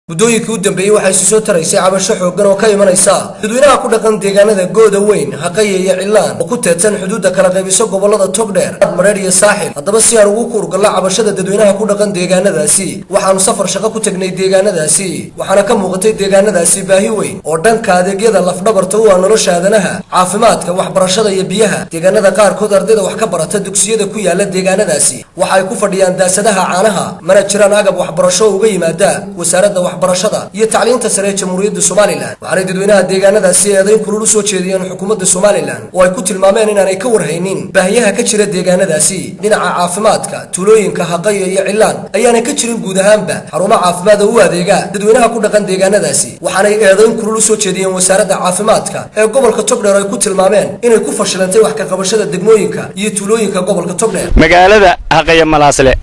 muddooyinkii u dambeeyay waxay soo taraysay cabasho xooggan oo ka imanaysa dadweynaha ku dhaqan deegaanada Gooda Weyn, Haqaye iyo Cilaan oo ku teedsan xuduudda kala qaybisa gobolada Togdheer, Mareer iyo Saaxil. Haddaba si aan ugu kurgala cabashada dadweynaha ku dhaqan deegaanadaasi, waxaanu safar shaqo ku tagnay deegaanadaasi, waxaana ka muuqatay deegaanadaasi baahi weyn oo dhanka adeegyada lafdhabarta u ah nolosha aadanaha, caafimaadka, waxbarashada iyo biyaha. Deegaanada qaarkood ardayda wax ka barata dugsiyada ku yaala deegaanadaasi waxay ku fadhiyaan daasadaha caanaha, mana jiraan agab waxbarasho uga yimaada wasaaradda waxbarashada iyo tacliinta sare ee Jamhuuriyadda Soomaaliland. waxaana dadweynaha deegaanadaasi eedayn kulul u soo jeediyeen xukuumadda Soomaaliland oo ay ku tilmaameen inaanay ka warhaynin baahiyaha ka jira deegaanadaasi. dhinaca caafimaadka, tuulooyinka Haqaye iyo Cilaan ayaanay ka jirin guud ahaanba xarumo caafimaad oo u adeega dadweynaha ku dhaqan deegaanadaasi, waxaanay eedayn kulul u soo jeediyeen wasaaradda caafimaadka ee gobolka Togdheer ay ku tilmaameen inay ku fashilantay wax ka qabashada degmooyinka iyo tuulooyinka gobolka Togdheer. magaalada Haqaye Malaasle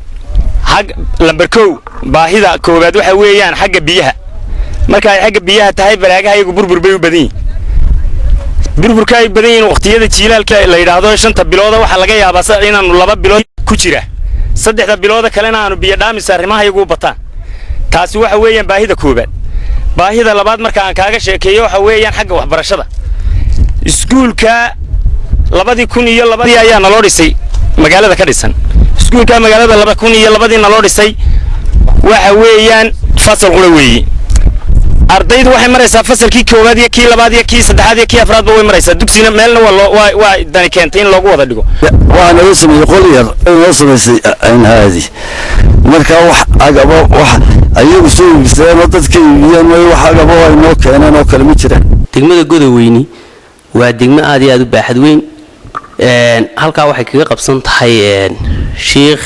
حق لمبركو باهيدا كوباد waxa weeyaan xagga biyaha marka ay xagga biyaha tahay balaagaha ay burbur bay u badin burburka ay badin waqtiyada jiilaalka la yiraahdo 5 bilood waxa laga yaabaa inaanu 2 bilood ku jira 3 bilood kalena aanu biyo dhaamis arrimaha iyagu bataan taasi waxa weeyaan baahida koobaad. baahida labaad marka aan kaaga sheekeeyo waxa weeyaan xagga waxbarashada iskuulka 2002 ayaa naloo dhisay magaalada ka dhisan iskuulka magaalada 2002 naloo dhisay waxa weeyaan fasal qura weeyii ardaydu waxay maraysaa fasalkii koowaad iyo kii labaad iyo kii saddexaad iyo kii afraad way maraysaa dugsiga meelna waa dani keentay in lagu wada dhigo waana u sameeyay qol yar oo sameysay aan haadi marka wax agaba wax ayagu soo iibsadeen dadkii iyo wax agaba ay noo keeneen oo kale ma jiraan. degmada Gooda Weyn waa degmo aad iyo aad u baaxad weyn halka waxay kaga qabsan tahay sheekh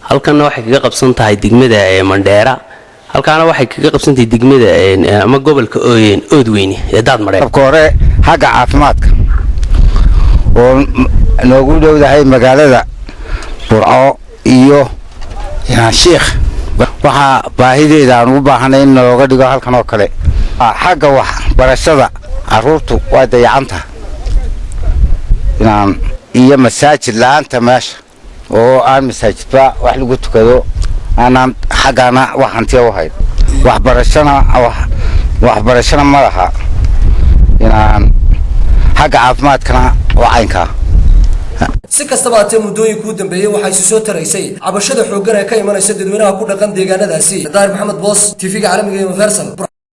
halkan waxay kaga qabsan tahay degmada Mandheera halkaana waxay kaga qabsan tahay degmada ama gobolka Oodweyne ee daad mareer hore xagga caafimaadka oo noogu dhowdahay magaalada Burco iyo sheekh waxa baahideeda aan u baahanay in looga dhigo halkan oo kale xagga wax barashada caruurtu waa dayacanta inaan iyo masaajid laanta meesha oo aan masaajidba wax lagu tukado aanan xaqana waxantii u hayn waxbarashana ma laha inaan xagga caafimaadkana wacaynka si kastaba ahaatee muddooyinkii u dambeeyay waxay soo taraysay cabashada xooggan ee ka imanaysa dadweynaha ku dhaqan deegaanadaasi. Daar Maxamed Boos, TV-ga caalamiga ee Universal.